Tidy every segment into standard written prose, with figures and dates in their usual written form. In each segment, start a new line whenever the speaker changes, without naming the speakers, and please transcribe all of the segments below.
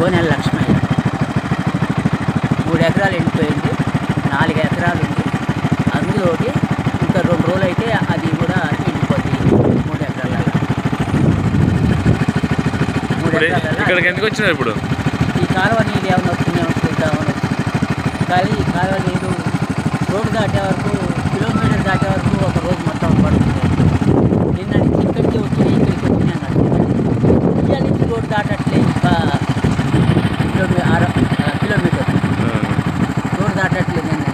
గోనెల లక్ష్మయ్య. 3 ఎకరాలు ఎండిపోయింది, 4 ఎకరాలు ఉంది. అందులోకి ఇంకా 2 రోజులు అయితే అది కూడా ఎండిపోతుంది. 3 ఎకరాల
ఇక్కడికి ఎందుకు వచ్చినారు ఇప్పుడు?
ఈ కాలువ నీళ్ళు ఏమైనా వస్తున్నాయో చూద్దామని. కానీ ఈ కాలువ నీళ్ళు రోడ్డు దాటే వరకు, కిలోమీటర్ దాటే వరకు ఒక రోజు మొత్తం పడుతుంది. నిన్న నుంచి ఇక్కడికి వచ్చినాయి, ఇక్కడికి వచ్చినాయి అన్నట్టు. ఇవాళ నుంచి రోడ్డు దాటట్లే. ఇంకా కిలోమీటర్ రోడ్డు దాటట్లేదు. నిన్న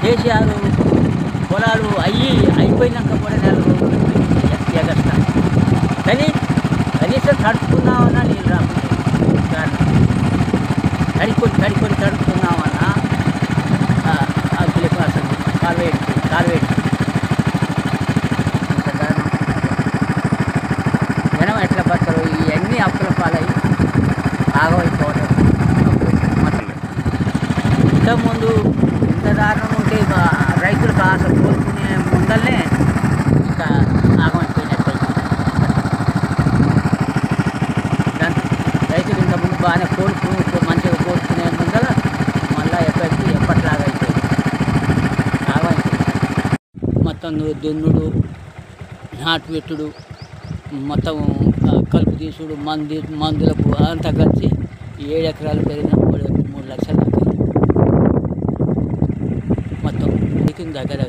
కేసీఆర్ పొలాలు అయిపోయినాక కూడా 4 రోజులు ఎగస్తా. కానీ కనీసం తడుపుకున్నామన్నా నీళ్ళు రాకుండా కడుక్కొని తడుపుకున్నామన్నా అసలు కాలువేటి ఇంత దారుణం. జనం ఎట్లా బతరు? ఇవన్నీ అప్పుల పాలయ్యి ఆగమైపోవడం. ఇంతకుముందు ఇంత దారుణం ఉంటే రైతులకు ఆశ కోరుకునే ముందల్నే ఇంకా ఆగమైపోయినట్టు. రైతులు ఇంతకుముందు బాగానే మంచిగా కోరుకునే ముందర మళ్ళీ ఎప్పటిలాగా అయిపోయింది. మొత్తం దున్నుడు, నాటు పెట్టుడు, మొత్తం కలుపు తీసుడు, మందులకు అంతా కలిసి 7 ఎకరాలు పెరిగిన 3 లక్షల దాకా మొత్తం దగ్గర